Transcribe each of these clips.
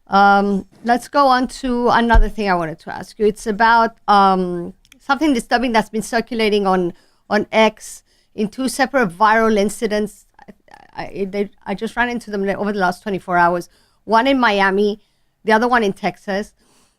Let's go on to another thing I wanted to ask you. It's about something disturbing that's been circulating on X in two separate viral incidents. I just ran into them over the last 24 hours. One in Miami, the other one in Texas.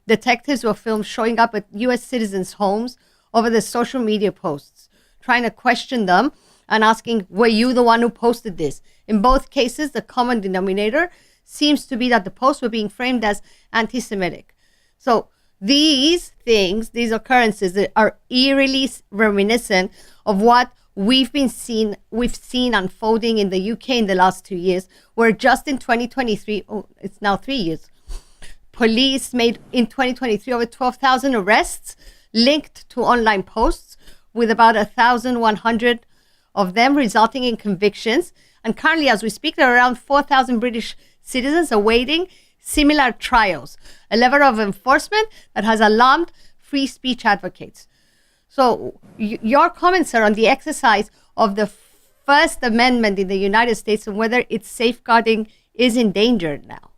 Detectives were filmed showing up at U.S. citizens' homes over the social media posts, trying to question them and asking, were you the one who posted this? In both cases, the common denominator seems to be that the posts were being framed as anti-Semitic. So these things, these occurrences are eerily reminiscent of what we've seen unfolding in the UK in the last 2 years, where just in 2023, it's now 3 years, police made in 2023 over 12,000 arrests linked to online posts, with about 1,100 of them resulting in convictions. And currently, as we speak, there are around 4,000 British citizens awaiting similar trials, a level of enforcement that has alarmed free speech advocates. So your comments are on the exercise of the First Amendment in the United States and whether its safeguarding is endangered now.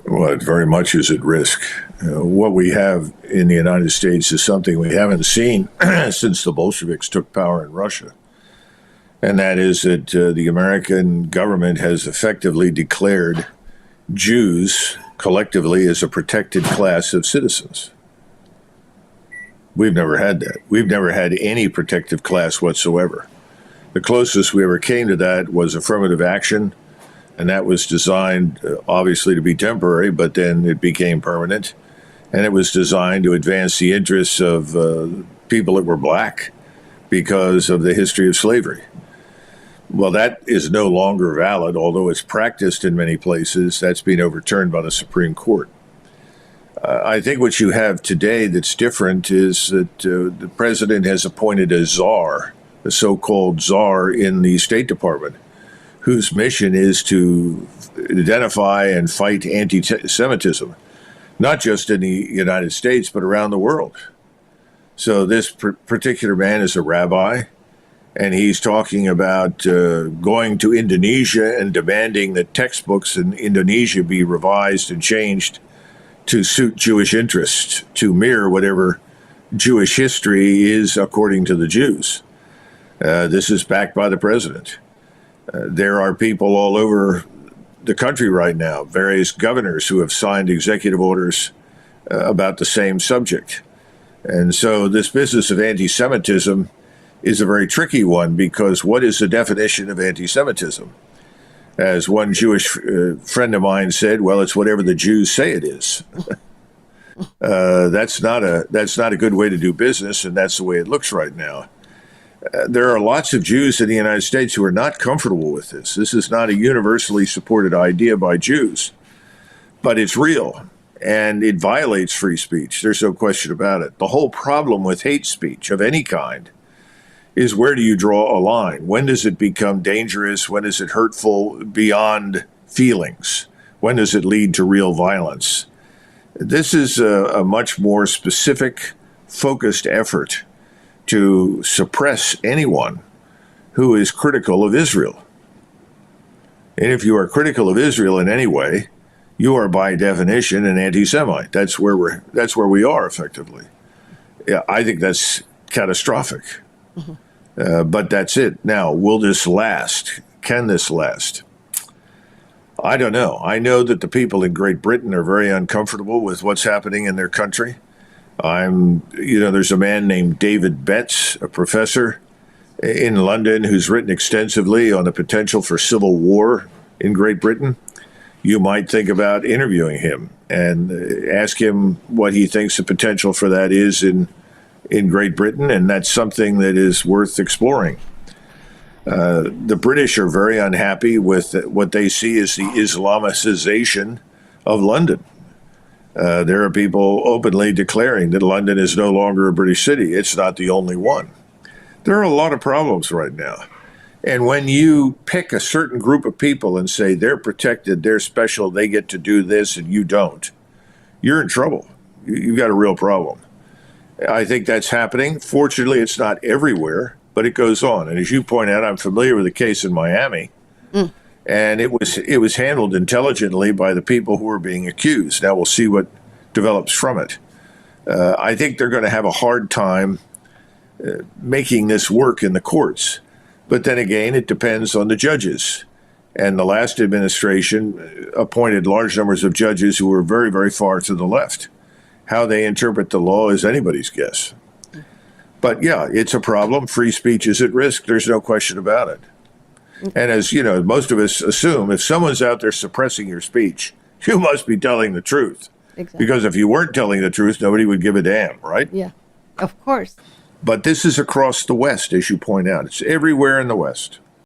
Well, it very much is at risk. What we have in the United States is something we haven't seen since the Bolsheviks took power in Russia. And that is that the American government has effectively declared Jews collectively as a protected class of citizens. We've never had that. We've never had any protective class whatsoever. The closest we ever came to that was affirmative action, and that was designed, obviously, to be temporary, but then it became permanent. And it was designed to advance the interests of people that were black because of the history of slavery. Well, that is no longer valid, although it's practiced in many places. That's been overturned by the Supreme Court. I think what you have today that's different is that the president has appointed a czar, a so-called czar in the State Department, whose mission is to identify and fight anti-Semitism, not just in the United States, but around the world. So this particular man is a rabbi, and he's talking about going to Indonesia and demanding that textbooks in Indonesia be revised and changed to suit Jewish interests, to mirror whatever Jewish history is according to the Jews. This is backed by the president. There are people all over the country right now, various governors who have signed executive orders about the same subject. And so this business of anti-Semitism is a very tricky one, because what is the definition of anti-Semitism? As one Jewish friend of mine said, well, it's whatever the Jews say it is. That's not a good way to do business, and that's the way it looks right now. There are lots of Jews in the United States who are not comfortable with this. This is not a universally supported idea by Jews, but it's real, and it violates free speech. There's no question about it. The whole problem with hate speech of any kind is, where do you draw a line? When does it become dangerous? When is it hurtful beyond feelings? When does it lead to real violence? This is a much more specific, focused effort to suppress anyone who is critical of Israel. And if you are critical of Israel in any way, you are by definition an anti-Semite. That's where we are effectively. Yeah, I think that's catastrophic. Mm-hmm. But that's it. Now, will this last? Can this last? I don't know. I know that the people in Great Britain are very uncomfortable with what's happening in their country. There's a man named David Betts, a professor in London, who's written extensively on the potential for civil war in Great Britain. You might think about interviewing him and ask him what he thinks the potential for that is in Great Britain, and that's something that is worth exploring. The British are very unhappy with what they see as the Islamicization of London. There are people openly declaring that London is no longer a British city. It's not the only one. There are a lot of problems right now. And when you pick a certain group of people and say they're protected, they're special, they get to do this and you don't, you're in trouble. You've got a real problem. I think that's happening. Fortunately, it's not everywhere, but it goes on. And as you point out, I'm familiar with the case in Miami. and it was handled intelligently by the people who were being accused. Now we'll see what develops from it. I think they're going to have a hard time making this work in the courts. But then again, it depends on the judges. And the last administration appointed large numbers of judges who were very, very far to the left. How they interpret the law is anybody's guess. But yeah, it's a problem. Free speech is at risk. There's no question about it. And as you know, most of us assume if someone's out there suppressing your speech, you must be telling the truth. Exactly. Because if you weren't telling the truth, nobody would give a damn, right? Yeah, of course. But this is across the West, as you point out. It's everywhere in the West.